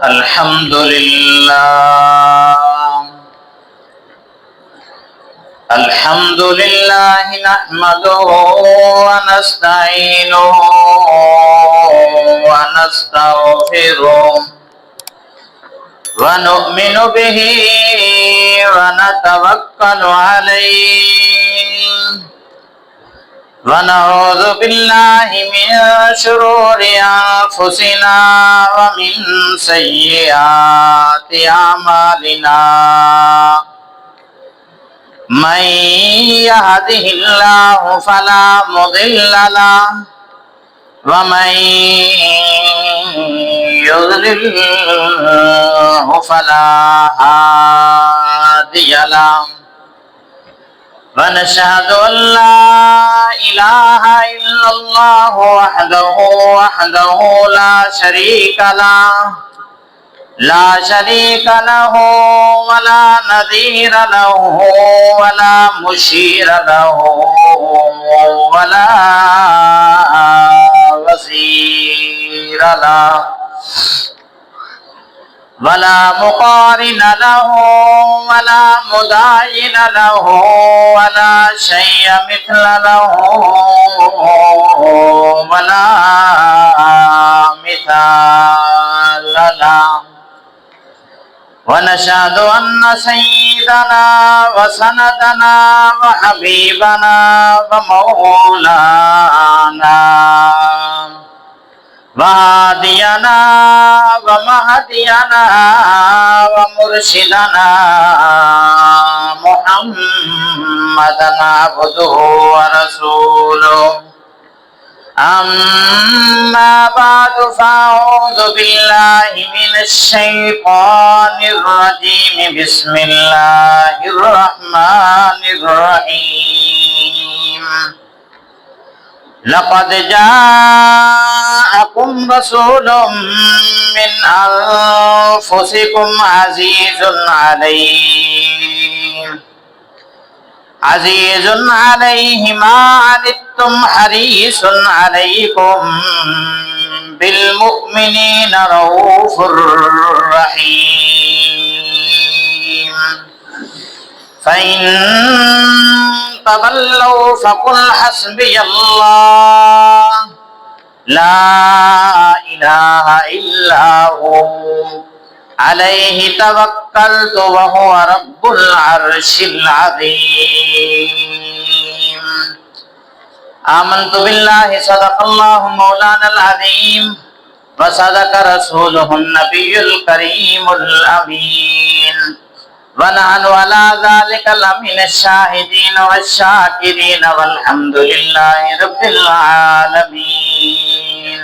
الحمد لله الحمد لله نحمده ونستعينه ونستغفره ونؤمن به ونتوكل عليه ونعوذ بالله من شرور أنفسنا ومن سيئات أعمالنا من يهده الله فلا مضل له ومن يضلله فلا هادي له ونشهد أن لا إله إلا الله وحده لا شريك له ولا نذير له ولا مشير له ولا وزير له ولا مقارن له ولا مداين له ولا شيء مثل له ولا مثال له ونشهد أن سيدنا وسندنا وحبيبنا ومولانا وهادينا ومهدينا ومرشدنا محمدا عبده ورسوله أما بعد فأعوذ بالله من الشيطان الرجيم بسم الله الرحمن الرحيم لقد جاءكم رسول من أنفسكم عزيز عليه ما عنتم حريص عليكم بالمؤمنين رؤوف رحيم فإن تولوا فقل حسبي الله لا إله إلا هو عليه توكلت وهو رب العرش العظيم آمنت بالله صدق الله مولانا العظيم وصدق رسوله النبي الكريم الأمين ونحن على ذلك لمن الشاهدين والشاكرين والحمد لله رب العالمين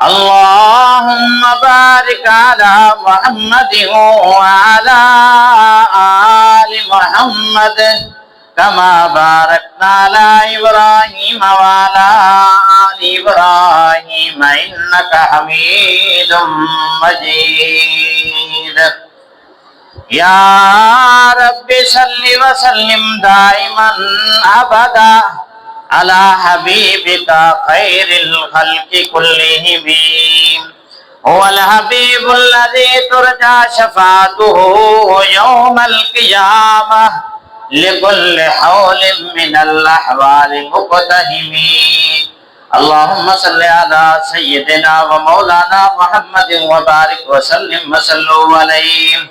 اللهم بارك على محمد وعلى آل محمد كما باركنا على إبراهيم وعلى آل إبراهيم إنك حميد مجيد يا رب صل وسلم دائما أبدا على حبيبك خير الخلق كلهم هو الحبيب الذي ترجى شفاعته يوم القيامة لكل حول من الأحوال مقتهم اللهم صل على سيدنا ومولانا محمد وبارك وسلم وسلم عليه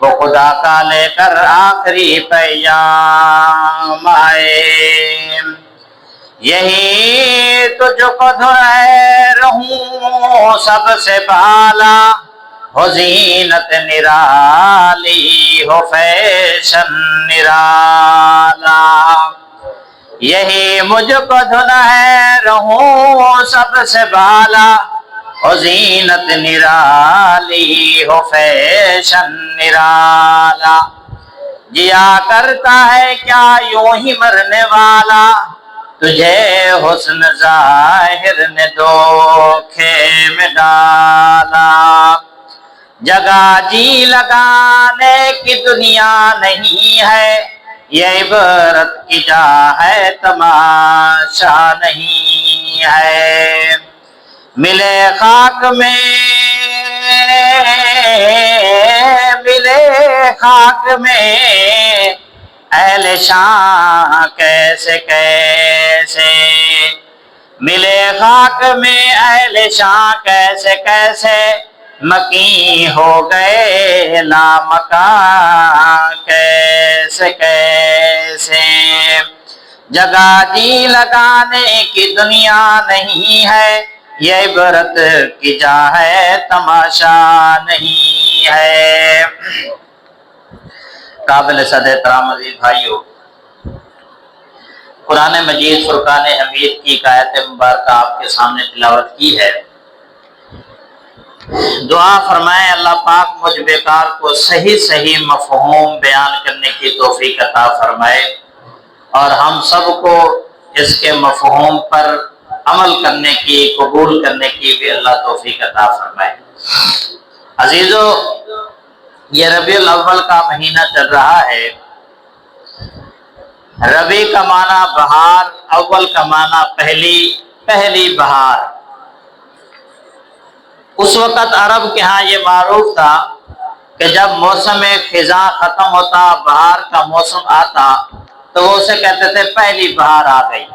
وہ خدا کا لے کر آخری پیام آئے۔ یہی تجھ کو دھر رہوں سب سے بالا، ہو زینت نرالی ہو فیشن نرالا۔ یہی مجھ کو دھن ہے رہوں سب سے بالا، ہو زینت نرالی ہو فیشن نرالا۔ جیا کرتا ہے کیا یوں ہی مرنے والا، تجھے حسن ظاہر نے دھوکے میں ڈالا۔ جگہ جی لگانے کی دنیا نہیں ہے، یہ عبرت کی جا ہے تماشا نہیں ہے۔ ملے خاک میں اہل شان کیسے کیسے، ملے خاک میں اہل شان کیسے کیسے، مکیں ہو گئے لامکاں کیسے کیسے۔ جگہ جی لگانے کی دنیا نہیں ہے، یہ عبرت کی جا ہے تماشا نہیں ہے۔ قابل صد احترام عزیز بھائیو، قرآن مجید فرقان حمید کی آیت مبارکہ آپ کے سامنے تلاوت کی ہے۔ دعا فرمائیں اللہ پاک مجھ بیکار کو صحیح صحیح مفہوم بیان کرنے کی توفیق عطا فرمائے، اور ہم سب کو اس کے مفہوم پر عمل کرنے کی، قبول کرنے کی بھی اللہ توفیق عطا فرمائے۔ عزیزو، یہ ربیع الاول کا مہینہ چل رہا ہے۔ ربیع کا معنی بہار، اول کا معنی پہلی بہار۔ اس وقت عرب کے ہاں یہ معروف تھا کہ جب موسم خزاں ختم ہوتا، بہار کا موسم آتا، تو وہ اسے کہتے تھے پہلی بہار آ گئی۔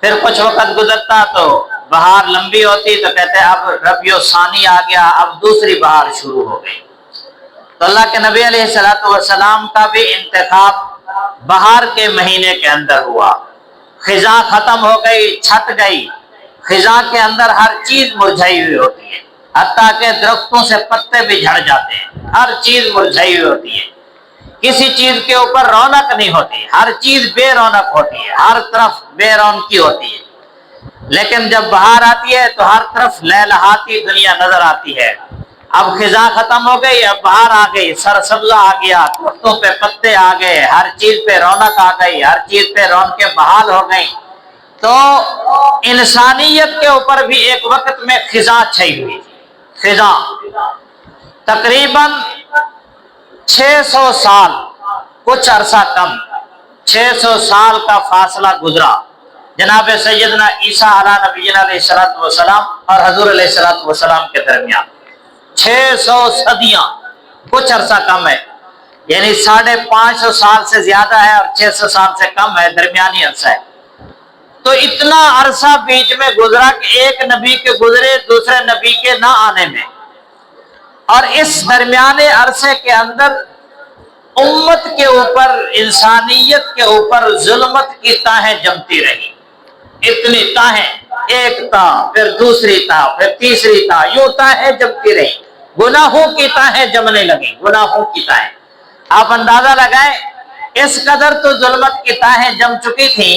پھر کچھ وقت گزرتا تو بہار لمبی ہوتی تو کہتے اب ربیع ثانی آ گیا، اب دوسری بہار شروع ہو گئی۔ تو اللہ کے نبی علیہ السلام کا بھی انتخاب بہار کے مہینے کے اندر ہوا۔ خزاں ختم ہو گئی، چھٹ گئی۔ خزاں کے اندر ہر چیز مرجھائی ہوئی ہوتی ہے، حتیٰ کہ درختوں سے پتے بھی جھڑ جاتے ہیں، ہر چیز مرجھائی ہوئی ہوتی ہے، کسی چیز کے اوپر رونق نہیں ہوتی، ہر چیز بے رونق ہوتی ہے، ہر طرف بے رونقی ہوتی ہے۔ لیکن جب بہار آتی ہے تو ہر طرف لہلہاتی دنیا نظر آتی ہے۔ اب خزاں ختم ہو گئی، اب بہار آ گئی، سرسبزہ آ گیا، درختوں پہ پتے آ گئے، ہر چیز پہ رونق آ گئی، ہر چیز پہ رونقیں بحال ہو گئیں۔ تو انسانیت کے اوپر بھی ایک وقت میں خزاں چھائی ہوئی تھی۔ خزاں تقریباً 600 سال، کچھ عرصہ کم، 600 سال کا فاصلہ گزرا جناب سیدنا عیسیٰ علیہ نبینا علیہ السلام اور حضور علیہ السلام کے درمیان۔ 600 صدیاں، کچھ عرصہ کم ہے، یعنی 550 سال سے زیادہ ہے اور 600 سال سے کم ہے، درمیانی عرصہ ہے۔ تو اتنا عرصہ بیچ میں گزرا کہ ایک نبی کے گزرے دوسرے نبی کے نہ آنے میں، اور اس درمیانے عرصے کے اندر امت کے اوپر، انسانیت کے اوپر ظلمت کی تاہیں جمتی رہی۔ اتنی تاہیں، ایک تاہ، پھر دوسری تاہ، پھر تیسری تاہ، یوں تاہیں جمتی رہی۔ گناہوں کی تاہیں جمنے لگیں، گناہوں کی تاہیں۔ آپ اندازہ لگائیں، اس قدر تو ظلمت کی تاہیں جم چکی تھیں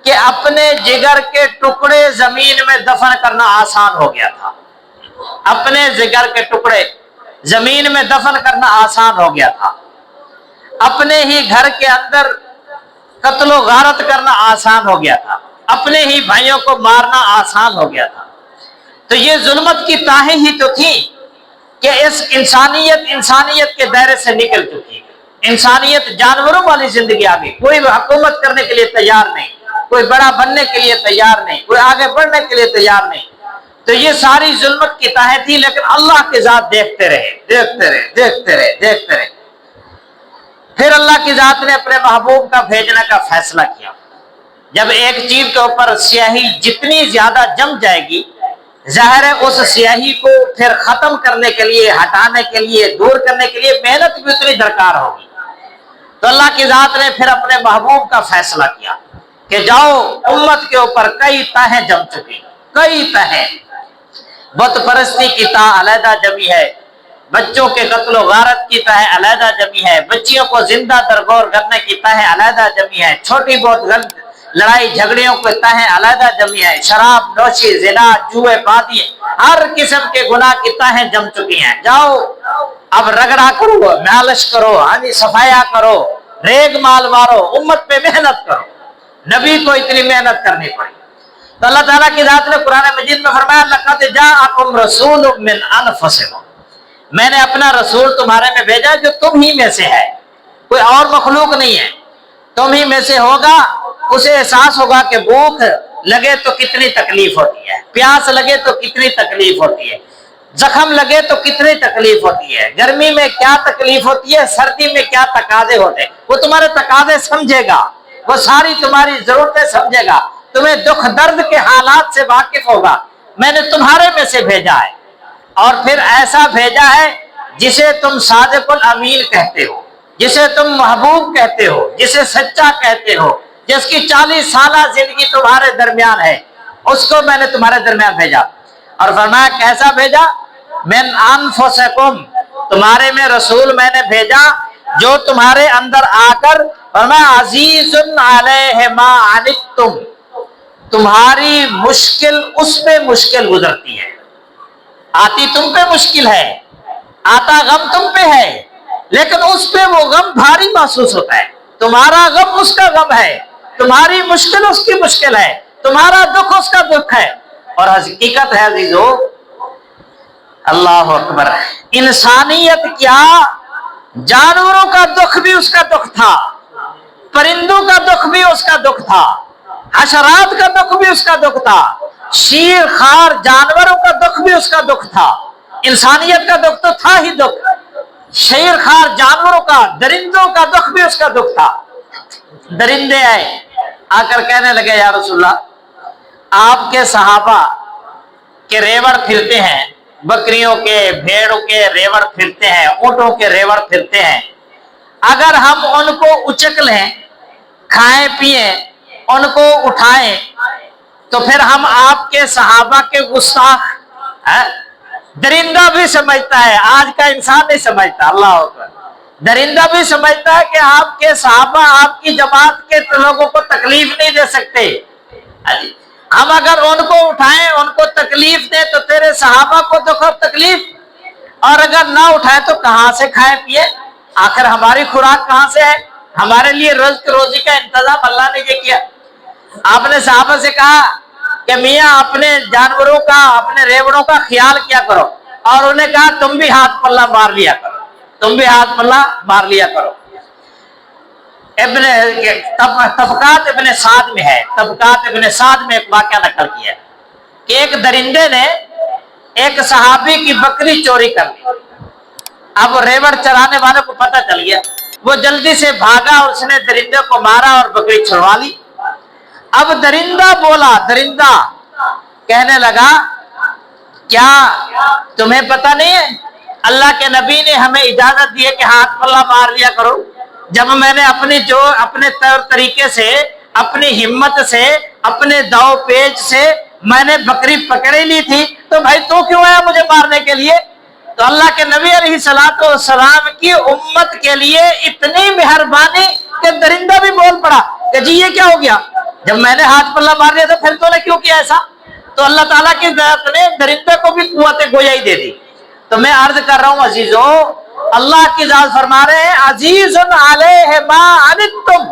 کہ اپنے جگر کے ٹکڑے زمین میں دفن کرنا آسان ہو گیا تھا۔ اپنے جگر کے ٹکڑے زمین میں دفن کرنا آسان ہو گیا تھا۔ اپنے ہی گھر کے اندر قتل و غارت کرنا آسان ہو گیا تھا۔ اپنے ہی بھائیوں کو مارنا آسان ہو گیا تھا۔ تو یہ ظلمت کی تاہیں ہی تو تھی کہ اس انسانیت کے دائرے سے نکل چکی۔ انسانیت جانوروں والی زندگی آ گئی، کوئی حکومت کرنے کے لیے تیار نہیں، کوئی بڑا بننے کے لیے تیار نہیں، کوئی آگے بڑھنے کے لیے تیار نہیں۔ تو یہ ساری ظلمت کی تاہیں تھی، لیکن اللہ کی ذات دیکھتے رہے۔ پھر اللہ کی ذات نے اپنے محبوب کا بھیجنے کا فیصلہ کیا۔ جب ایک چیز کے اوپر سیاہی جتنی زیادہ جم جائے گی ظاہر ہے اس سیاہی کو پھر ختم کرنے کے لیے، ہٹانے کے لیے، دور کرنے کے لیے محنت بھی اتنی درکار ہوگی۔ تو اللہ کی ذات نے پھر اپنے محبوب کا فیصلہ کیا کہ جاؤ، امت کے اوپر کئی تہیں جم چکی، کئی تہیں۔ بت پرستی کی تہ علیحدہ جمی ہے، بچوں کے قتل و غارت کی تہ علیحدہ جمی ہے، بچیوں کو زندہ درگور کرنے کی تہ علیحدہ جمی ہے، چھوٹی بہت لڑائی جھگڑیوں کو تہ علیحدہ جمی ہے، شراب نوشی، زنا، جوئے بازی، ہر قسم کے گناہ کی تہیں جم چکی ہیں۔ جاؤ اب رگڑا کرو، مالش کرو، صفایا کرو، ریگ مال مارو، امت پہ محنت کرو۔ نبی کو اتنی محنت کرنی پڑی۔ تو اللہ تعالیٰ کی ذات نے قرآن مجید میں فرمایا لقد جاءکم رسول من انفسکم، میں نے اپنا رسول تمہارے میں بھیجا جو تم ہی میں سے ہے، کوئی اور مخلوق نہیں ہے، تم ہی میں سے ہوگا۔ اسے احساس ہوگا کہ بھوک لگے تو کتنی تکلیف ہوتی ہے، پیاس لگے تو کتنی تکلیف ہوتی ہے، زخم لگے تو کتنی تکلیف ہوتی ہے، گرمی میں کیا تکلیف ہوتی ہے، سردی میں کیا تقاضے ہوتے ہیں۔ وہ تمہارے تقاضے سمجھے گا، وہ ساری تمہاری ضرورتیں سمجھے گا، تمہیں دکھ درد کے حالات سے واقف ہوگا۔ میں نے تمہارے میں سے بھیجا ہے، اور پھر ایسا بھیجا ہے جسے تم صادق الامین کہتے ہو، جسے تم محبوب کہتے ہو، جسے سچا کہتے ہو، جس کی 40 سالہ زندگی تمہارے درمیان ہے، اس کو میں نے تمہارے درمیان بھیجا۔ اور فرمایا کیسا بھیجا؟ من انفسکم، تمہارے میں رسول میں نے بھیجا جو تمہارے اندر آ کر فرمایا عزیز علیہ ما عنتم، تمہاری مشکل اس پہ مشکل گزرتی ہے، آتی تم پہ مشکل ہے، آتا غم تم پہ ہے، لیکن اس پہ وہ غم بھاری محسوس ہوتا ہے، تمہارا غم اس کا غم ہے، تمہاری مشکل اس کی مشکل ہے، تمہارا دکھ اس کا دکھ ہے۔ اور حقیقت ہے عزیزو، اللہ اکبر، انسانیت کیا، جانوروں کا دکھ بھی اس کا دکھ تھا، پرندوں کا دکھ بھی اس کا دکھ تھا، حشرات کا دکھ بھی اس کا دکھ تھا، شیر خار جانوروں کا دکھ بھی اس کا دکھ تھا۔ انسانیت کا دکھ تو تھا ہی دکھ، شیر خار جانوروں کا، درندوں کا دکھ بھی اس کا دکھ تھا۔ درندے آئے، آ کر کہنے لگے یا رسول اللہ، آپ کے صحابہ کے ریوڑ پھرتے ہیں، بکریوں کے، بھیڑوں کے ریوڑ پھرتے ہیں، اونٹوں کے ریوڑ پھرتے ہیں، اگر ہم ان کو اچک لیں، کھائیں پیئیں، ان کو اٹھائیں، تو پھر ہم آپ کے صحابہ کے گستاخ ہیں۔ درندہ بھی سمجھتا ہے، آج کا انسان نہیں سمجھتا، اللہ اکبر، درندہ بھی سمجھتا ہے کہ آپ کے صحابہ آپ کی جماعت کے لوگوں کو تکلیف نہیں دے سکتے، ہم اگر ان کو اٹھائیں، ان کو تکلیف دیں تو تیرے صحابہ کو دکھ اور تکلیف، اور اگر نہ اٹھائیں تو کہاں سے کھائیں پیئے، آخر ہماری خوراک کہاں سے ہے، ہمارے لیے رزق روزی کا انتظام اللہ نے یہ کیا۔ آپ نے صحابہ سے کہا کہ میاں اپنے جانوروں کا، اپنے ریوڑوں کا خیال کیا کرو، اور انہیں کہا تم بھی ہاتھ پلہ مار لیا کرو، تم بھی ہاتھ پلہ مار لیا کرو۔ طبقات ابن سعد میں ہے، طبقات ابن سعد میں ایک واقعہ نقل کیا ہے کہ ایک درندے نے ایک صحابی کی بکری چوری کر لی۔ اب ریوڑ چرانے والے کو پتہ چل گیا، وہ جلدی سے بھاگا اور اس نے درندے کو مارا اور بکری چھڑوا لی۔ اب درندہ بولا، درندہ کہنے لگا کیا تمہیں پتہ نہیں ہے اللہ کے نبی نے ہمیں اجازت دی ہے کہ ہاتھ پلہ مار لیا کرو؟ جب میں نے اپنے طور طریقے سے، اپنی ہمت سے، اپنے داؤ پیچ سے میں نے بکری پکڑی لی تھی، تو بھائی تو کیوں آیا مجھے مارنے کے لیے؟ تو اللہ کے نبی علیہ الصلوۃ والسلام کی امت کے لیے اتنی مہربانی کہ درندہ بھی بول پڑا کہ جی یہ کیا ہو گیا، جب میں نے ہاتھ پلہ مار لیا تو پھر تو نے کیوں کیا ایسا؟ تو اللہ تعالیٰ کی ذات نے درندے کو بھی قوت گویائی دے دی۔ تو میں عرض کر رہا ہوں عزیزو، اللہ کی ذات فرما رہے ہیں عزیز علیہ ما عنتم،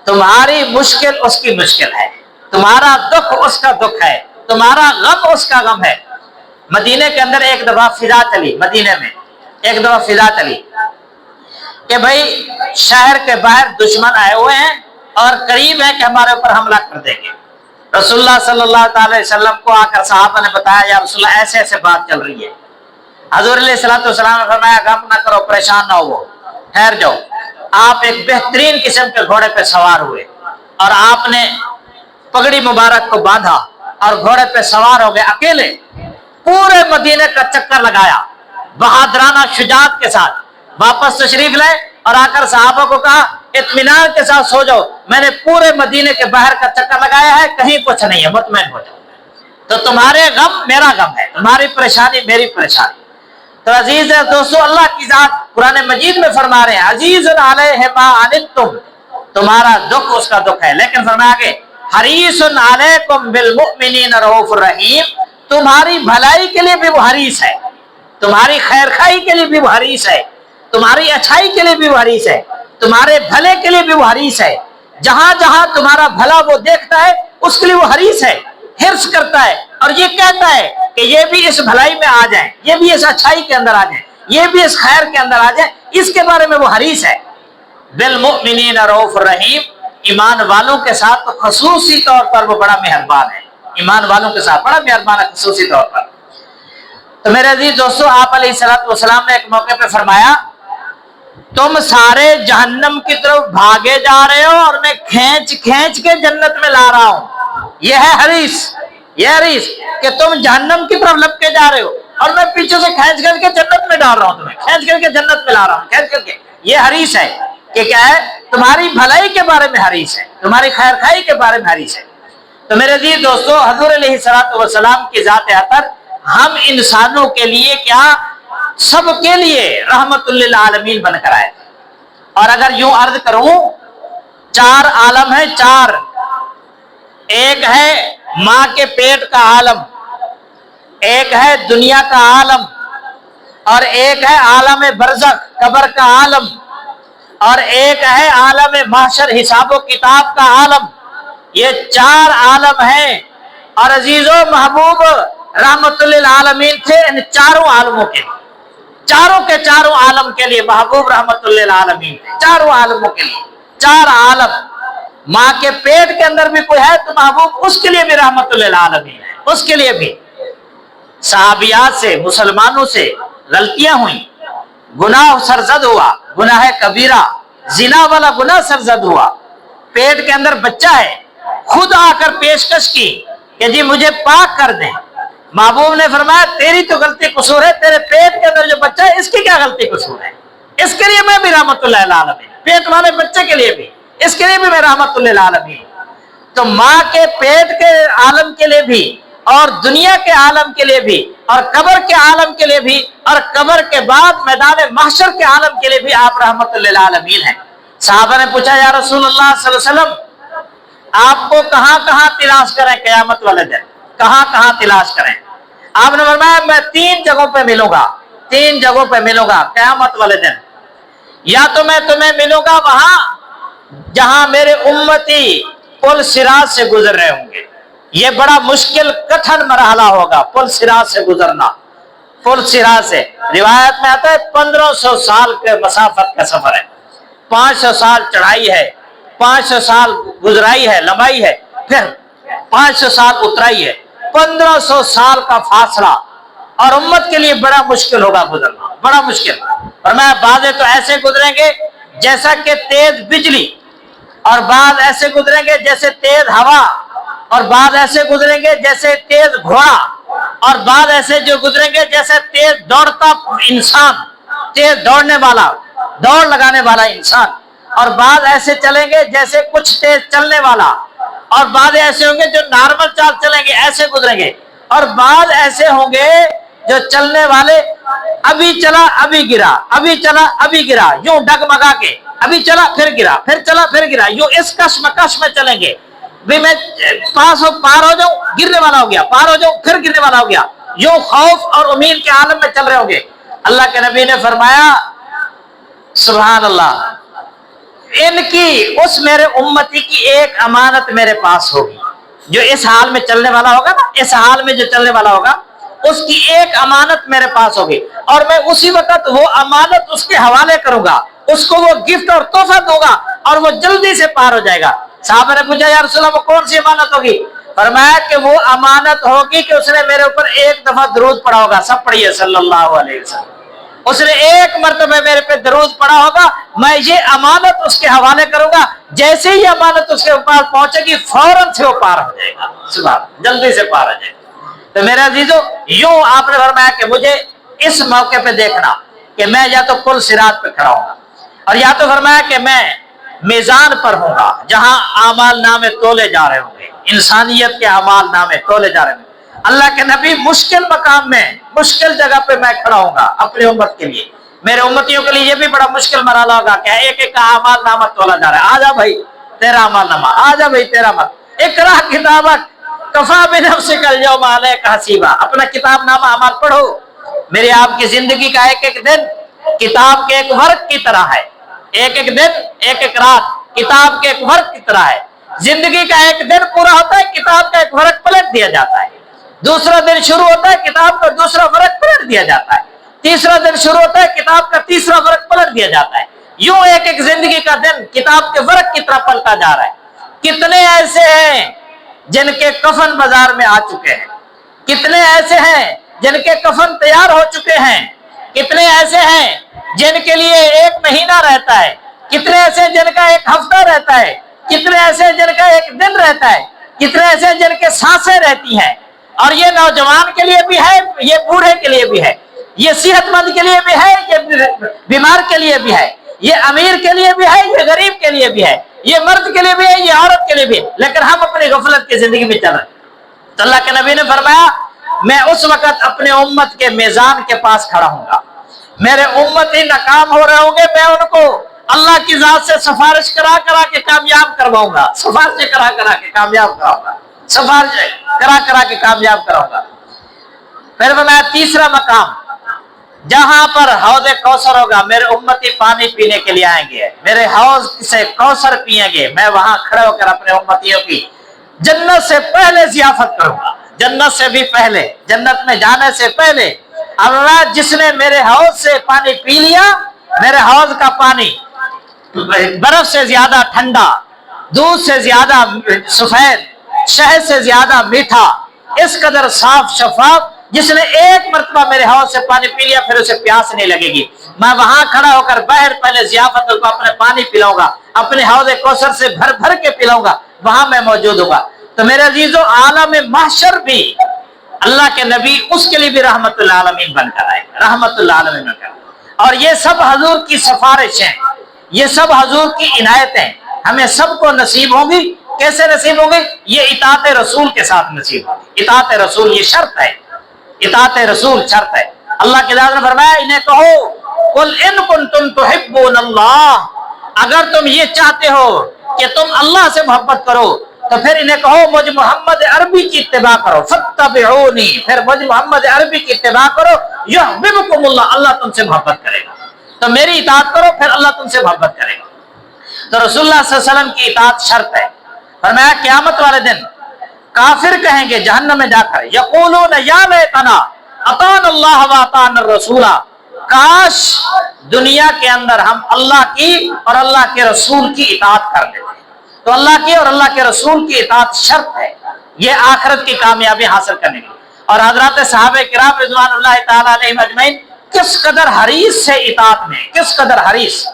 تمہاری مشکل اس کی مشکل ہے، تمہارا دکھ اس کا دکھ ہے، تمہارا غم اس کا غم ہے۔ مدینے کے اندر ایک دفعہ فضا چلی، مدینے میں ایک دفعہ فضا چلی کہ بھائی شہر کے باہر دشمن آئے ہوئے ہیں اور قریب ہے کہ ہمارے اوپر حملہ کر دیں گے۔ رسول اللہ صلی اللہ تعالی وسلم کو آ کر صحابہ نے بتایا یا رسول اللہ ایسے ایسے بات چل رہی ہے۔ حضور علیہ الصلوۃ والسلام نے فرمایا غم نہ کرو، پریشان نہ ہو، ٹھہر جاؤ۔ آپ ایک بہترین قسم کے گھوڑے پہ سوار ہوئے اور آپ نے پگڑی مبارک کو باندھا اور گھوڑے پہ سوار ہو گئے اکیلے، پورے مدینے کا چکر لگایا بہادرانہ شجاعت کے ساتھ، واپس تشریف لائے اور آ کر صحابہ کو کہا اطمینان کے ساتھ سو جاؤ، میں نے پورے مدینے کے باہر کا چکر لگایا ہے، کہیں کچھ نہیں ہے، مطمئن ہو جاؤ۔ تو تمہارے غم میرا غم ہے، تمہاری پریشانی میری پریشانی۔ تو عزیز دوستو، اللہ کی ذات قرآن مجید میں فرما رہے ہیں عزیز علیہ ما عنتم، تمہارا دکھ اس کا دکھ ہے، لیکن فرمایا کہ حریص علیکم بالمؤمنین رؤوف الرحیم، تمہاری بھلائی کے لیے بھی وہ حریص ہے، تمہاری خیر خواہی کے لیے بھی وہ حریص ہے، تمہاری اچھائی کے لیے بھی وہ حریص ہے، تمہارے بھلے کے لیے بھی وہ حریص ہے، جہاں جہاں تمہارا بھلا وہ دیکھتا ہے اس کے لیے وہ حریص ہے، حرص کرتا ہے، اور یہ کہتا ہے کہ یہ بھی اس بھلائی میں آ جائیں، یہ بھی اس اچھائی کے اندر آ جائیں، یہ بھی اس خیر کے اندر آ جائیں، اس کے بارے میں وہ حریص ہے۔ بالمؤمنین رؤوف الرحیم، ایمان والوں کے ساتھ تو خصوصی طور پر وہ بڑا مہربان ہے، ایمان والوں کے ساتھ بڑا مہربان ہے خصوصی طور پر۔ تو میرے عزیز دوستو، آپ علیہ الصلوۃ والسلام نے ایک موقع پہ فرمایا تم سارے جہنم کی طرف بھاگے جا رہے ہو اور میں کھینچ کھینچ کے جنت میں لا رہا ہوں، یہ ہے حریص، یہ حریص کہ تم جہنم کی طرف لپکے جا رہے ہو اور میں پیچھے سے کھینچ کر کے جنت میں ڈال رہا ہوں، تمہیں کھینچ کر کے جنت میں لا رہا ہوں، کھینچ کر کے۔ یہ حریص ہے کہ کیا ہے، تمہاری بھلائی کے بارے میں حریص ہے، تمہاری خیر خواہی کے بارے میں حریص ہے۔ تو میرے عزیز دوستو، حضور علیہ الصلوۃ والسلام کی ذات اطہر ہم انسانوں کے لیے کیا سب کے لیے رحمت للعالمین بن کر آئے تھے۔ اور اگر یوں عرض کروں، چار عالم ہیں، چار، ایک ہے ماں کے پیٹ کا عالم، ایک ہے دنیا کا عالم، اور ایک ہے عالم برزخ قبر کا عالم، اور ایک ہے عالم محشر حساب و کتاب کا عالم۔ یہ چار عالم ہیں، اور عزیز و محبوب رحمت للعالمین تھے ان چاروں عالموں کے، چاروں کے چاروں عالم کے لیے محبوب رحمت للعالمین تھے، چاروں عالموں کے لیے، چار عالم۔ ماں کے پیٹ کے اندر بھی کوئی ہے تو محبوب اس کے لیے بھی رحمت للعالمین ہے، اس کے لیے بھی۔ صحابیات سے، مسلمانوں سے غلطیاں ہوئیں، گناہ سرزد ہوا، گناہ کبیرہ، زنا والا گناہ سرزد ہوا، پیٹ کے اندر بچہ ہے، خود آ کر پیشکش کی کہ جی مجھے پاک کر دیں، محبوب نے فرمایا تیری تو غلطی قصور ہے، تیرے پیٹ کے اندر جو بچہ ہے اس کی کیا غلطی قصور ہے، اس کے لیے میں بھی رحمت للعالمین، پیٹ والے بچے کے لیے بھی، اس کے لیے بھی میں رحمت للعالمین۔ تو ماں کے پیٹ کے عالم کے لیے بھی، اور دنیا کے عالم کے لیے بھی، اور قبر کے عالم کے لیے بھی، اور قبر کے بعد میدان محشر کے عالم کے لیے بھی آپ رحمت للعالمین ہیں۔ صحابہ نے پوچھا یا رسول اللہ صلی اللہ علیہ وسلم، آپ کو کہاں کہاں تلاش کریں قیامت والے دن، کہاں کہاں تلاش کریں؟ آپ نے فرمایا میں تین جگہوں پہ ملوں گا، تین جگہوں پہ ملوں گا قیامت والے دن۔ یا تو میں تمہیں ملوں گا وہاں جہاں میرے امتی پل صراط سے گزر رہے ہوں گے، یہ بڑا مشکل کٹھن مرحلہ ہوگا، پل صراط سے گزرنا، پل صراط سے روایت میں آتا ہے 1500 سال کے مسافت کا سفر ہے، 500 سال چڑھائی ہے، 500 سال گزرائی ہے، لمبائی ہے، پھر 500 سال اترائی ہے، 1500 سال کا فاصلہ، اور امت کے لیے بڑا مشکل ہوگا گزرنا، بڑا مشکل۔ اور میں بعضے تو ایسے گزریں گے جیسا کہ تیز بجلی، اور بعض ایسے گزریں گے جیسے تیز ہوا، اور بعض ایسے گزریں گے جیسے تیز گھوڑا، اور بعض ایسے جو گزریں گے جیسے تیز دوڑتا انسان، تیز دوڑنے والا، دوڑ لگانے والا انسان، اور بعض ایسے چلیں گے جیسے کچھ تیز چلنے والا، اور بعض ایسے ہوں گے جو نارمل چال چلیں گے ایسے گزریں گے، اور بعض ایسے ہوں گے جو چلنے والے ابھی چلا ابھی گرا، ابھی چلا ابھی گرا، یوں ڈگمگا کے، ابھی چلا پھر گرا، پھر چلا پھر گرا، یوں اس کشمکش میں چلیں گے، بھی میں پار ہو جاؤں گرنے والا ہو گیا، پار ہو جاؤں پھر گرنے والا ہو گیا، یوں خوف اور امید کے عالم میں چل رہے ہوں گے۔ اللہ کے نبی نے فرمایا سبحان اللہ، ان کی اس میرے امتی کی ایک امانت میرے پاس ہوگی، جو اس حال میں چلنے والا ہوگا نا، اس حال میں جو چلنے والا ہوگا اس کی ایک امانت میرے پاس ہوگی، اور میں اسی وقت وہ امانت اس کے حوالے کروں گا، اس کو وہ گفٹ اور تحفہ دوں گا، اور وہ جلدی سے پار ہو جائے گا۔ صحابہ نے پوچھا یا رسول اللہ وہ کون سی امانت ہوگی؟ فرمایا کہ وہ امانت ہوگی کہ اس نے میرے اوپر ایک دفعہ درود پڑھا ہوگا، سب پڑھیے صلی اللہ علیہ وسلم، اس نے ایک مرتبہ میرے پہ درود پڑھا ہوگا، میں یہ امانت اس کے حوالے کروں گا جیسے ہی امانت اس کے پاس پہنچے گی فوراً سے وہ پار ہو جائے گا، سبحان، جلدی سے پار ہو جائے گا۔ تو میرے عزیزو، یوں آپ نے فرمایا کہ مجھے اس موقع پہ دیکھنا کہ میں یا تو پل صراط پہ کھڑا ہوں گا، اور یا تو فرمایا کہ میں میزان پر ہوں گا جہاں اعمال نامے تولے جا رہے ہوں گے، انسانیت کے اعمال نامے تولے جا رہے ہوں گے۔ اللہ کے نبی مشکل مقام میں، مشکل جگہ پہ میں کھڑا ہوں گا اپنی امت کے لیے، میرے امتیوں کے لیے یہ بھی بڑا مشکل مرحلہ ہوگا کہ ایک ایک کا اعمال نامہ تولا جا رہا ہے۔ آجا بھائی تیرا اعمال نامہ، آجا بھائی تیرا اعمال، اقرا کتابک کفا بنفسک الیوم علیک حسیبا، اپنا کتاب نامہ اعمال پڑھو۔ میری آپ کی زندگی کا ایک ایک دن کتاب کے ایک ورق کی طرح ہے، ایک ایک دن، ایک ایک رات کتاب کے ایک ورق کی طرح ہے۔ زندگی کا ایک دن پورا ہوتا ہے، کتاب کا ایک ورق پلٹ دیا جاتا ہے۔ دوسرا دن شروع ہوتا ہے، کتاب کا دوسرا ورق پلٹ دیا جاتا ہے۔ تیسرا دن شروع ہوتا ہے، کتاب کا تیسرا ورق پلٹ دیا جاتا ہے۔ یوں ایک ایک زندگی کا دن کتاب کے ورق کی طرح پلٹا جا رہا ہے۔ کتنے ایسے ہیں جن کے کفن بازار میں آ چکے ہیں، کتنے ایسے ہیں جن کے کفن تیار ہو چکے ہیں، کتنے ایسے ہیں جن کے لیے ایک مہینہ رہتا ہے، کتنے ایسے جن کا ایک ہفتہ رہتا ہے، کتنے ایسے جن کا ایک دن رہتا ہے، کتنے ایسے جن کے سانسیں رہتی ہیں۔ اور یہ نوجوان کے لیے بھی ہے، یہ بوڑھے کے لیے بھی ہے، یہ صحت مند کے لیے بھی ہے، یہ بیمار کے لیے بھی ہے، یہ امیر کے لیے بھی ہے، یہ غریب کے لیے بھی ہے، یہ مرد کے لیے بھی ہے، یہ عورت کے لیے بھی ہے، لیکن ہم اپنی غفلت کی زندگی میں چل رہے ہیں۔ تو اللہ کے نبی نے فرمایا میں اس وقت اپنے امت کے میزان کے پاس کھڑا ہوں گا، میرے امتی ناکام ہو رہے ہوں گے، میں ان کو اللہ کی ذات سے سفارش کرا کرا کے کامیاب کرواؤں گا، سفارش کرا کرا کے کامیاب کراؤں گا، سفارش کرا کرا کے کامیاب کراؤں گا۔ پھر فرمایا تیسرا مقام جہاں پر حوض کوثر ہوگا، میرے امتی پانی پینے کے لیے آئیں گے، میرے حوض سے کوثر پیئیں گے، میں وہاں کھڑے ہو کر اپنے امتیوں کی جنت سے پہلے ضیافت کروں گا، جنت سے بھی پہلے، جنت میں جانے سے پہلے۔ اللہ جس نے میرے حوض سے پانی پی لیا، میرے حوض کا پانی برف سے زیادہ ٹھنڈا، دودھ سے زیادہ سفید، شہد سے زیادہ میٹھا، اس قدر صاف شفاف، جس نے ایک مرتبہ میرے حوض سے پانی پی لیا پھر اسے پیاس نہیں لگے گی۔ میں وہاں کھڑا ہو کر باہر پہلے ضیافت کو اپنے پانی پلاؤں گا، اپنے حوض کوثر سے بھر بھر کے پلاؤں گا، وہاں میں موجود ہوگا۔ تو میرے عزیزو، عالم محشر بھی اللہ کے نبی اس کے لیے بھی رحمت العالمین بن کر آئے، رحمت العالمین بن کر۔ اور یہ سب حضور کی سفارش ہیں، یہ سب حضور کی عنایتیں ہمیں سب کو نصیب ہوں گی۔ کیسے نصیب ہوں گی؟ یہ اطاعت رسول کے ساتھ نصیب ہوگی۔ اطاعت رسول یہ شرط ہے، اطاعت رسول شرط ہے۔ اللہ کے ذات نے فرمایا انہیں کہو قل ان کنتم تحبون اللہ، اگر تم یہ چاہتے ہو کہ تم اللہ سے محبت کرو تو پھر انہیں کہو مجھ محمد عربی کی اتباع کرو، فاتبعونی، پھر مجھ محمد عربی کی اتباع کرو، یحببکم اللہ، اللہ تم سے محبت کرے گا۔ تو میری اطاعت کرو پھر اللہ تم سے محبت کرے گا۔ تو رسول اللہ صلی اللہ علیہ وسلم کی اطاعت شرط ہے۔ فرمایا قیامت والے دن کافر کہیں گے جہنم میں جا کر، یقولون یا لیتنا اطعنا اللہ واطعنا الرسول، کاش دنیا کے اندر ہم اللہ کی اور اللہ کے رسول کی اطاعت کر لیتے۔ تو اللہ کی اور اللہ کے رسول کی اطاعت شرط ہے، یہ آخرت کی کامیابی حاصل کرنے کی۔ اور حضرات صحابہ کرام رضوان اللہ تعالی علیہم اجمعین کس قدر حریص سے اطاعت میں، کس قدر حریص۔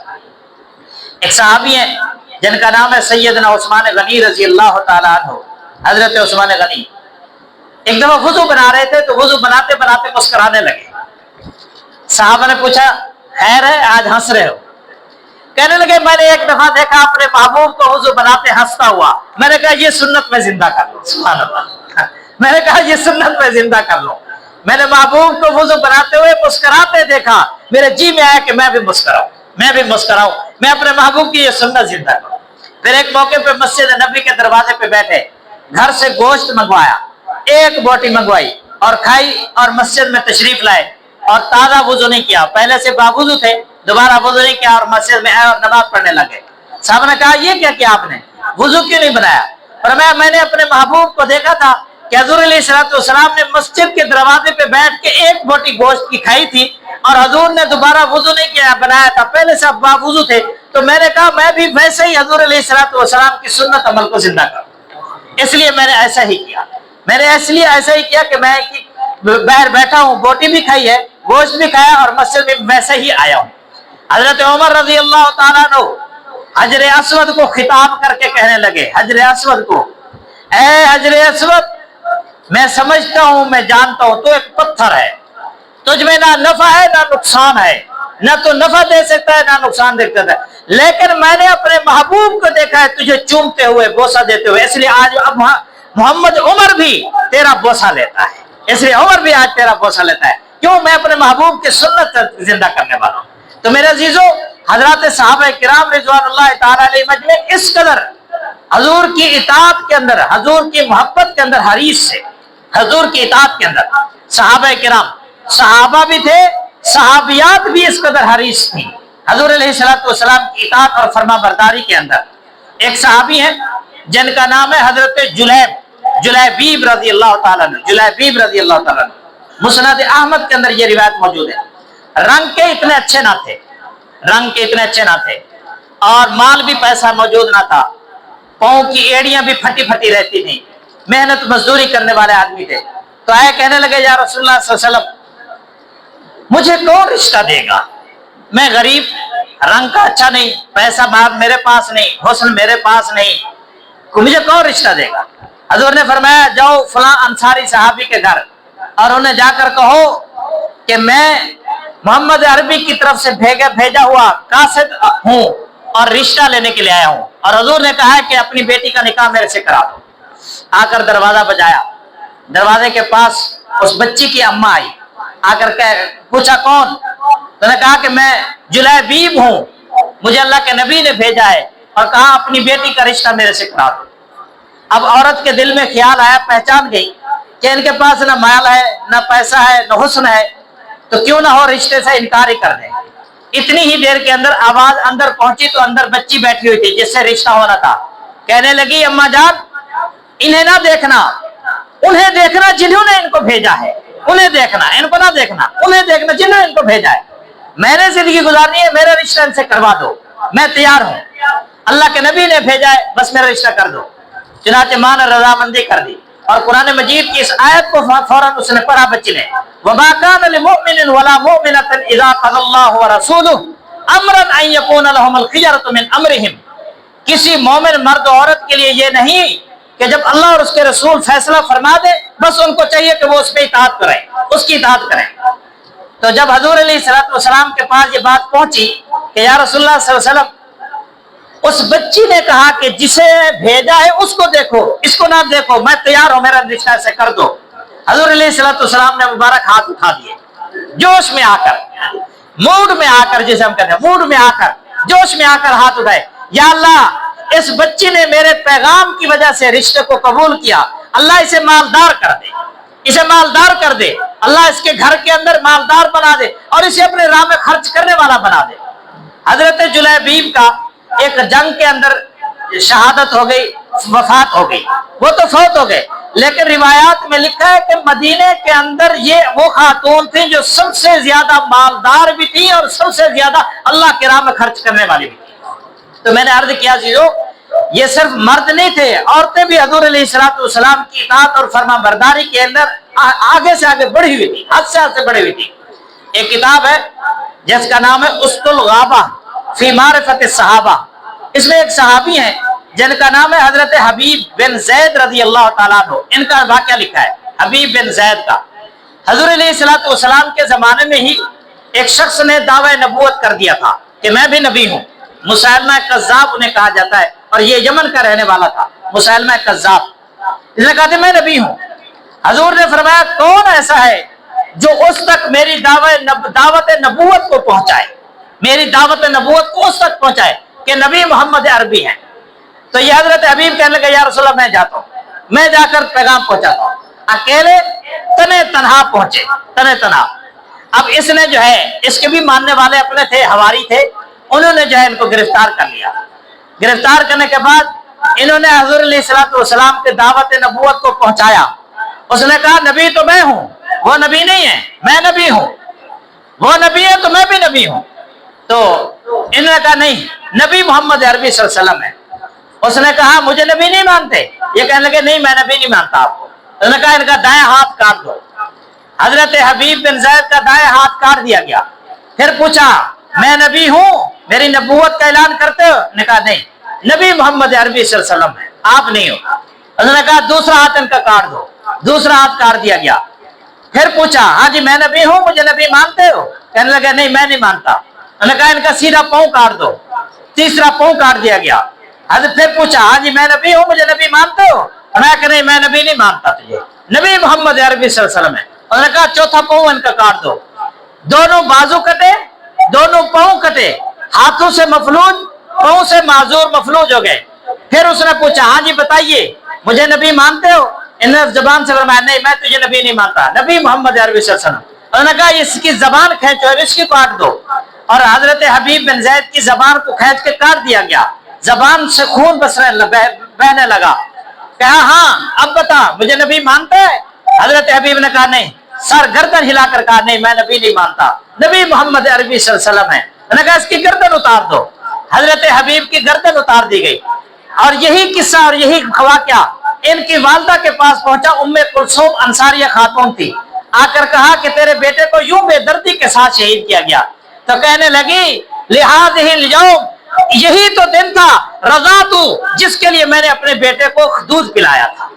ایک صحابی ہیں جن کا نام ہے سیدنا عثمان غنی رضی اللہ تعالیٰ عنہ، حضرت عثمان غنی ایک دفعہ وضو بنا رہے تھے تو وضو بناتے بناتے مسکرانے لگے۔ صحابہ نے پوچھا خیر ہے آج ہنس رہے ہو؟ کہنے لگے میں نے ایک دفعہ دیکھا اپنے محبوب کو وضو بناتے ہنستا ہوا، میں نے کہا یہ سنت میں زندہ کر لو۔ سبحان اللہ، میں نے کہا یہ سنت میں زندہ کر لو۔ میں نے محبوب کو وضو بناتے ہوئے مسکراتے دیکھا، میرے جی میں آیا کہ میں بھی مسکراؤں، میں بھی مسکراؤں، میں اپنے محبوب کی یہ سنت زندہ کروں۔ پھر ایک موقع پہ مسجد نبی کے دروازے پہ بیٹھے، گھر سے گوشت منگوایا، ایک بوٹی منگوائی اور کھائی اور مسجد میں تشریف لائے اور تازہ وضو نہیں کیا، پہلے سے باوضو تھے، دوبارہ وضو نہیں کیا اور مسجد میں آئے اور نماز پڑھنے لگے۔ صاحب نے کہا یہ کیا کیا آپ نے، وضو کیوں نہیں بنایا؟ فرمایا میں نے اپنے محبوب کو دیکھا تھا کہ حضور علیہ السلام نے مسجد کے دروازے پہ بیٹھ کے ایک بوٹی گوشت کی کھائی تھی اور حضور نے دوبارہ وضو نہیں کیا، بنایا تھا، پہلے سے اب باوضو تھے، تو میں نے کہا میں بھی ویسے ہی حضور علیہ السلام کی سنت عمل کو زندہ کروں، اس لیے میں نے ایسا ہی کیا، میں نے اس لیے ایسا ہی کیا کہ میں باہر بیٹھا ہوں، بوٹی بھی کھائی ہے، گوشت بھی کھایا اور مسجد میں ویسے ہی آیا ہوں۔ حضرت عمر رضی اللہ تعالیٰ عنہ حجر اسود کو خطاب کر کے کہنے لگے، حجر اسود کو، اے حجر اسود، میں سمجھتا ہوں، میں جانتا ہوں تو ایک پتھر ہے، تجھ میں نہ نفع ہے نہ نقصان ہے، نہ تو نفع دے سکتا ہے نہ نقصان دے سکتا ہے، لیکن میں نے اپنے محبوب کو دیکھا ہے تجھے چومتے ہوئے، بوسہ دیتے ہوئے، اس لیے آج اب محمد عمر بھی تیرا بوسہ لیتا ہے، اس لیے عمر بھی آج تیرا بوسہ لیتا ہے، کیوں؟ میں اپنے محبوب کی سنت زندہ کرنے والا ہوں۔ تو میرے عزیزو، حضرات صحابہ کرام رضوان اللہ تعالی علیہ مجمعین اس قدر حضور کی اطاعت کے اندر، حضور کی محبت کے اندر حریص سے، حضور کی اطاعت کے اندر صحابہ کرام، صحابہ بھی تھے، صحابیات بھی اس قدر حریص تھی حضور علیہ السلام کی اطاعت اور فرما برداری کے اندر۔ ایک صحابی ہیں جن کا نام ہے حضرت جلیبیب رضی اللہ تعالیٰ عنہ، جلیبیب رضی اللہ تعالیٰ عنہ۔ مسند احمد کے اندر یہ روایت موجود ہے۔ رنگ کے اتنے اچھے نہ تھے، رنگ کے اتنے اچھے نہ تھے، اور مال بھی پیسہ موجود نہ تھا، پاؤں کی ایڑیاں بھی پھٹی پھٹی رہتی تھیں، محنت مزدوری کرنے والے آدمی تھے۔ تو آئے کہنے لگے، یا رسول اللہ صلی اللہ علیہ وسلم، مجھے کون رشتہ دے گا؟ میں غریب، رنگ کا اچھا نہیں، پیسہ میرے پاس نہیں، حسن میرے پاس نہیں، مجھے کون رشتہ دے گا؟ حضور نے فرمایا، جاؤ فلاں انصاری صحابی کے گھر اور انہیں جا کر کہو کہ میں محمد عربی کی طرف سے بھیجا ہوا قاصد ہوں اور رشتہ لینے کے لیے آیا ہوں، اور حضور نے کہا کہ اپنی بیٹی کا نکاح میرے سے کرا دو۔ آ کر دروازہ بجایا، دروازے کے پاس اس بچی کی اماں آئی، آ کر پوچھا کون؟ تو نے کہا کہ میں جلیبیب ہوں، مجھے اللہ کے نبی نے بھیجا ہے اور کہا اپنی بیٹی کا رشتہ میرے سے کرا دو۔ اب عورت کے دل میں خیال آیا، پہچان گئی کہ ان کے پاس نہ مال ہے، نہ پیسہ ہے، نہ حسن ہے، تو کیوں نہ ہو رشتے سے انکار ہی کر دیں۔ اتنی ہی دیر کے اندر آواز اندر پہنچی تو اندر بچی بیٹھی ہوئی تھی جس سے رشتہ ہونا تھا، کہنے لگی، اماں جان، انہیں نہ دیکھنا، انہیں دیکھنا جنہوں نے ان کو بھیجا ہے، انہیں دیکھنا، ان کو نہ دیکھنا، انہیں دیکھنا جنہوں نے ان کو بھیجا ہے، میں نے زندگی گزارنی ہے، میرا رشتہ ان سے کروا دو، میں تیار ہوں، اللہ کے نبی نے بھیجا ہے، بس میرا رشتہ کر دو۔ چنانچہ ماں نے رضامندی کر دی، اور قرآن مجید کی اس آیت کو فوراً اس نے پڑھا بچی نے، وَمَا كَانَ لِمُؤْمِنٍ وَلَا مُؤْمِنَةٍ إِذَا قَضَى اللَّهُ وَرَسُولُهُ أَمْرًا أَن يَكُونَ لَهُمُ الْخِيَرَةُ مِنْ أَمْرِهِمْ۔ کسی مومن مرد و عورت کے لیے یہ نہیں کہ جب اللہ اور اس کے رسول فیصلہ فرما دے بس ان کو چاہیے کہ وہ اس پہ اطاعت کریں، اس کی اطاعت کریں۔ تو جب حضور علیہ السلام کے پاس یہ بات پہنچی کہ یا رسول اللہ صلی اللہ علیہ وسلم، اس بچی نے کہا کہ جسے بھیجا ہے اس کو دیکھو، اس کو نہ دیکھو، میں تیار ہوں، میرا رشتہ سے کر دو۔ حضور علیہ السلام نے مبارک ہاتھ اٹھا دیے، جوش میں آ کر، موڈ میں آ کر، جسے ہم کہتے ہیں موڈ میں آ کر، جوش میں آ کر ہاتھ اٹھائے، یا اللہ، اس بچی نے میرے پیغام کی وجہ سے رشتے کو قبول کیا، اللہ اسے مالدار کر دے، اسے مالدار کر دے، اللہ اس کے گھر کے اندر مالدار بنا دے اور اسے اپنے راہ میں خرچ کرنے والا بنا دے۔ حضرت جلیبیب کا ایک جنگ کے اندر شہادت ہو گئی، وفات ہو گئی، وہ تو فوت ہو گئے، لیکن روایات میں لکھا ہے کہ مدینے کے اندر یہ وہ خاتون تھی جو سب سے زیادہ مالدار بھی تھی اور سب سے زیادہ اللہ کے راہ میں خرچ کرنے والی بھی تھی۔ تو میں نے عرض کیا چیزوں، یہ صرف مرد نہیں تھے، عورتیں بھی حضور علیہ السلام کی اطاعت اور فرما برداری کے اندر آگے سے آگے بڑھی ہوئی تھی، حد سے بڑھی ہوئی تھی۔ ایک کتاب ہے جس کا نام ہے اسد الغابہ فی معرفت الصحابہ، اس میں ایک صحابی ہیں جن کا نام ہے حضرت حبیب بن زید رضی اللہ تعالیٰ عنہ، ان کا واقعہ لکھا ہے حبیب بن زید کا۔ حضور علیہ السلام کے زمانے میں ہی ایک شخص نے دعوی نبوت کر دیا تھا کہ میں بھی نبی ہوں، مسیلمہ کذاب انہیں کہا جاتا ہے، اور یہ یمن کا رہنے والا تھا، مسیلمہ کذاب۔ اس نے کہا کہ میں نبی ہوں۔ حضور نے فرمایا، کون ایسا ہے جو اس تک میری دعوت نبوت کو پہنچائے، میری دعوت نبوت کو اس تک پہنچائے کہ نبی محمد عربی ہیں؟ تو یہ حضرت حبیب کہنے لگے، یا رسول اللہ، میں جاتا ہوں، میں جا کر پیغام پہنچاتا ہوں۔ اکیلے تنے تنہا پہنچے، تنے تنہا۔ اب اس نے جو ہے، اس کے بھی ماننے والے اپنے تھے، حواری تھے، انہوں نے جو ہے ان کو گرفتار کر لیا۔ گرفتار کرنے کے بعد انہوں نے حضور علیہ السلام کے دعوت نبوت کو پہنچایا۔ اس نے کہا، نبی تو میں ہوں، وہ نبی نہیں ہے، میں نبی ہوں، وہ نبی ہے تو میں بھی نبی ہوں۔ تو انہوں نے کہا، نہیں، نبی محمد عربی صلی اللہ علیہ وسلم ہے۔ اس نے کہا، مجھے نبی نہیں مانتے؟ یہ کہنے لگے، نہیں، میں نبی نہیں مانتا آپ کو۔ اس نے کہا، ان کا دائیں ہاتھ کاٹ دو۔ حضرت حبیب بن زید کا دائیں ہاتھ کاٹ دیا گیا۔ پھر پوچھا، میں نبی ہوں؟ میری نبوت کا اعلان کرتے ہو؟ نے کہا نہیں، نبی محمد عربی صلی اللہ علیہ وسلم ہے، آپ نہیں ہو۔ انہوں نے کہا دوسرا ہاتھ ان کا کاٹ دو، دوسرا ہاتھ کاٹ دیا گیا۔ پھر پوچھا ہاں جی میں نبی ہوں، مجھے نبی مانتے ہو؟ کہنے لگا نہیں میں نہیں مانتا۔ انہوں نے کہا ان کا سیدھا پاؤں کاٹ دو، تیسرا پاؤں کاٹ دیا گیا۔ حضرت پھر پوچھا ہاں جی میں نبی ہوں، مجھے نبی مانتے ہو؟ انہوں نے کہا نہیں میں نبی نہیں مانتا تجھے، نبی محمد عربی صلی اللہ علیہ وسلم ہے۔ انہوں نے کہا چوتھا پاؤں ان کا کاٹ دو۔ دونوں بازو کٹے، دونوں پاؤں کٹے، ہاتھوں سے مفلوج، پاؤں سے معذور مفلوج ہو گئے۔ پھر اس نے پوچھا ہاں جی بتائیے مجھے نبی مانتے ہو؟ انہوں نے زبان سے فرمایا نہیں میں تجھے نبی نہیں مانتا، نبی محمد عربی صلی اللہ علیہ وسلم۔ انہوں نے کہا اس کی زبان کھینچو اور اس کی کاٹ دو، اور حضرت حبیب بن زید کی زبان کو کھینچ کے کاٹ دیا گیا، زبان سے خون بہنے لگا۔ کہا ہاں اب بتا مجھے نبی مانتا ہے؟ حضرت حبیب نے کہا نہیں، سر گردن ہلا کر کہا نہیں میں نبی نہیں مانتا، نبی محمد عربی صلی اللہ علیہ وسلم ہے۔ انہوں نے کہا اس کی گردن اتار دو۔ حضرت حبیب کی گردن اتار دی گئی۔ اور یہی قصہ اور یہی واقعہ ان کی والدہ کے پاس پہنچا۔ ام کلثوم انصاریہ خاتون تھی، آ کر کہا کہ تیرے بیٹے کو یوں بے دردی کے ساتھ شہید کیا گیا۔ تو کہنے لگی لہٰذہ الیوم، یہی تو دن تھا رضعت جس کے لیے میں نے اپنے بیٹے کو دودھ پلایا تھا،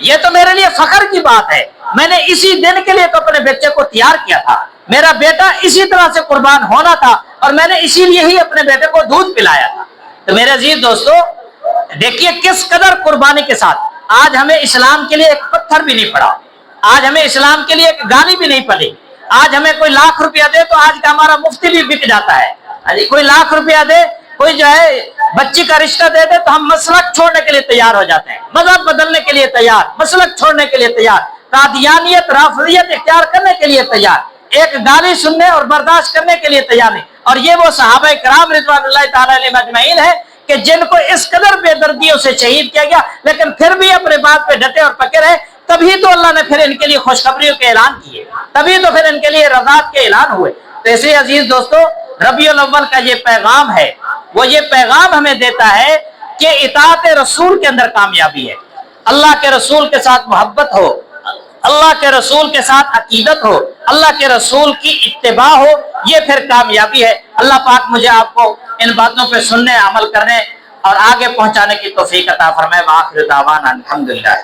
یہ تو میرے لیے فخر کی بات ہے، میں نے اسی دن کے لیے تو اپنے بچے کو تیار کیا تھا، میرا بیٹا اسی طرح سے قربان ہونا تھا اور میں نے اسی لیے ہی اپنے بیٹے کو دودھ پلایا تھا۔ تو میرے عزیز دوستو دیکھیے کس قدر قربانی کے ساتھ آج ہمیں اسلام کے لیے ایک پتھر بھی نہیں پڑا، آج ہمیں اسلام کے لیے ایک گالی بھی نہیں پڑی۔ آج ہمیں کوئی لاکھ روپیہ دے تو آج کا ہمارا مفتی بھی بک جاتا ہے، کوئی لاکھ روپیہ دے، کوئی جو ہے بچی کا رشتہ دے دے تو ہم مسلک چھوڑنے کے لیے تیار ہو جاتے ہیں، مذہب بدلنے کے لیے تیار، مسلک چھوڑنے کے لیے تیار، قادیانیت رافضیت اختیار کرنے کے لیے تیار، ایک گالی سننے اور برداشت کرنے کے لیے تیار نہیں۔ اور یہ وہ صحابہ کرام رضوان اللہ تعالی علیہم اجمعین ہے کہ جن کو اس قدر بے دردیوں سے شہید کیا گیا لیکن پھر بھی اپنے بات پہ ڈٹے اور پکے رہے، تبھی تو اللہ نے پھر ان کے لیے خوشخبریوں کے اعلان کیے، تبھی تو پھر ان کے لیے رضاعت کے اعلان ہوئے۔ تو اس لیے عزیز دوستو ربیع الاول کا یہ پیغام ہے، وہ یہ پیغام ہمیں دیتا ہے کہ اطاعت رسول کے اندر کامیابی ہے، اللہ کے رسول کے ساتھ محبت ہو، اللہ کے رسول کے ساتھ عقیدت ہو، اللہ کے رسول کی اتباع ہو، یہ پھر کامیابی ہے۔ اللہ پاک مجھے آپ کو ان باتوں پہ سننے، عمل کرنے اور آگے پہنچانے کی توفیق عطا فرمائے۔ وآخر دعوانا الحمدللہ۔